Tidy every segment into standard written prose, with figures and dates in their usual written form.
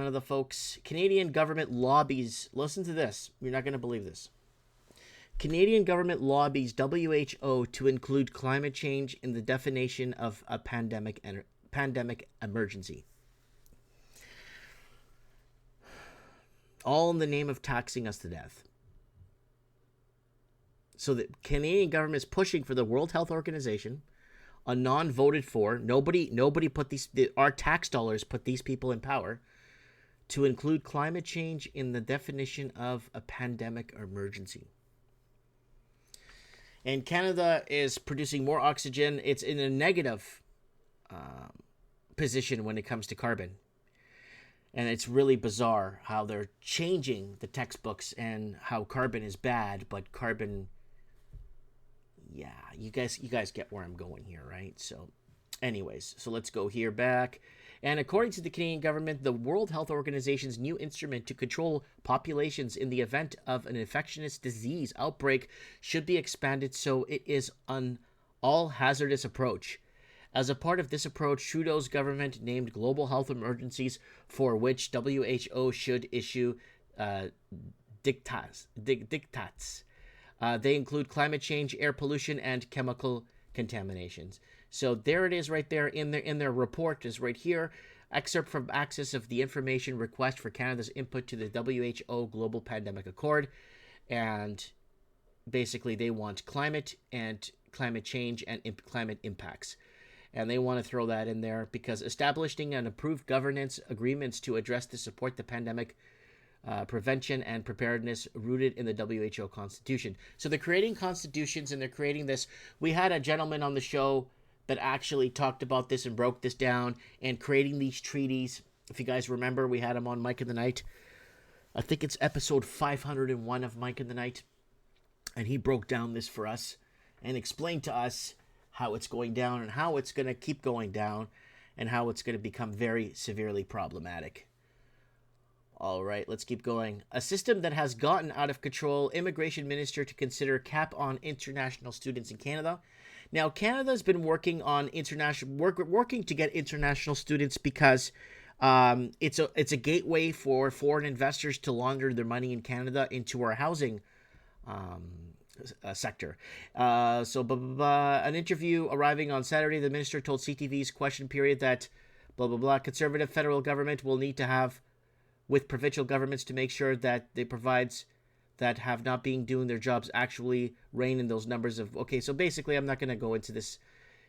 Canada, folks. Canadian government lobbies. Listen to this. You're not going to believe this. Canadian government lobbies WHO to include climate change in the definition of a pandemic emergency. All in the name of taxing us to death. So the Canadian government is pushing for the World Health Organization, a non-voted for. Nobody put our tax dollars put these people in power to include climate change in the definition of a pandemic emergency. And Canada is producing more oxygen. It's in a negative position when it comes to carbon. And it's really bizarre how they're changing the textbooks and how carbon is bad, but carbon, yeah, you guys get where I'm going here, right? So anyways, so let's go here back. And according to the Canadian government, the World Health Organization's new instrument to control populations in the event of an infectious disease outbreak should be expanded so it is an all-hazardous approach. As a part of this approach, Trudeau's government named global health emergencies for which WHO should issue diktats. They include climate change, air pollution, and chemical contaminations. So there it is right there in their report is right here. Excerpt from access of the information request for Canada's input to the WHO Global Pandemic Accord. And basically they want climate and climate change and climate impacts. And they want to throw that in there because establishing and approved governance agreements to address to support the pandemic prevention and preparedness rooted in the WHO Constitution. So they're creating constitutions and they're creating this. We had a gentleman on the show that actually talked about this and broke this down and creating these treaties. If you guys remember, we had him on Mike in the Night. I think it's episode 501 of Mike in the Night. And he broke down this for us and explained to us how it's going down and how it's going to keep going down and how it's going to become very severely problematic. All right, let's keep going. A system that has gotten out of control, immigration minister to consider cap on international students in Canada. Now, Canada's been working on working to get international students because it's a gateway for foreign investors to launder their money in Canada into our housing sector. An interview arriving on Saturday, the minister told CTV's Question Period that conservative federal government will need to have with provincial governments to make sure that they provides that have not been doing their jobs actually rein in those numbers of... Okay, so basically, I'm not going to go into this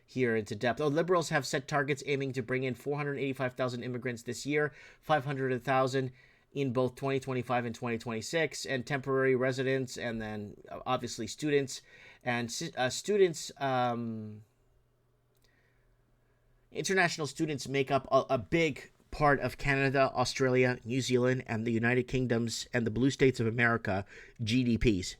here into depth. Liberals have set targets aiming to bring in 485,000 immigrants this year, 500,000 in both 2025 and 2026, and temporary residents, and then obviously students. And international students make up a big part of Canada, Australia, New Zealand, and the United Kingdom's and the blue states of America GDPs.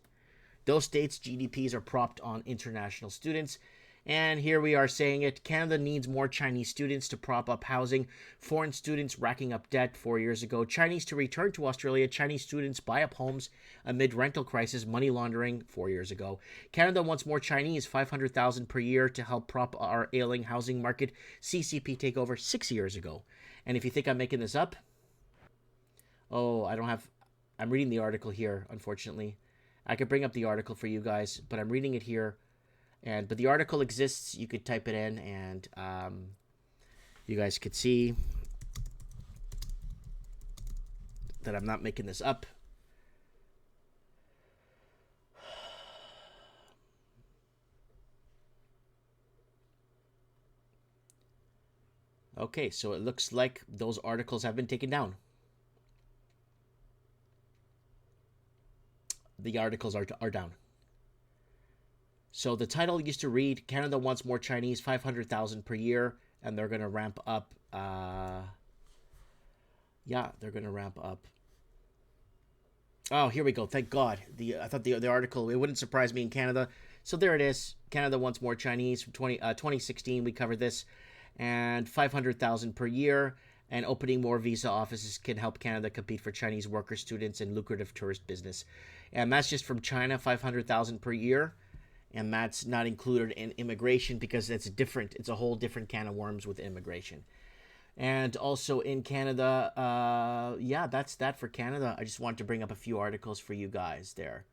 Those states' GDPs are propped on international students. And here we are saying it. Canada needs more Chinese students to prop up housing. Foreign students racking up debt 4 years ago. Chinese to return to Australia. Chinese students buy up homes amid rental crisis. Money laundering 4 years ago. Canada wants more Chinese, 500,000 per year to help prop our ailing housing market. CCP takeover 6 years ago. And if you think I'm making this up, I'm reading the article here, unfortunately. I could bring up the article for you guys, but I'm reading it here. But the article exists. You could type it in, and you guys could see that I'm not making this up. Okay, so it looks like those articles have been taken down. The articles are down. So the title used to read, Canada wants more Chinese, 500,000 per year, and they're going to ramp up. They're going to ramp up. Oh, here we go. Thank God. I thought the article, it wouldn't surprise me in Canada. So there it is. Canada wants more Chinese. 2016, we covered this. And 500,000 per year. And opening more visa offices can help Canada compete for Chinese workers, students, and lucrative tourist business. And that's just from China, 500,000 per year. And that's not included in immigration because that's different. It's a whole different can of worms with immigration. And also in Canada, yeah, that's that for Canada. I just wanted to bring up a few articles for you guys there.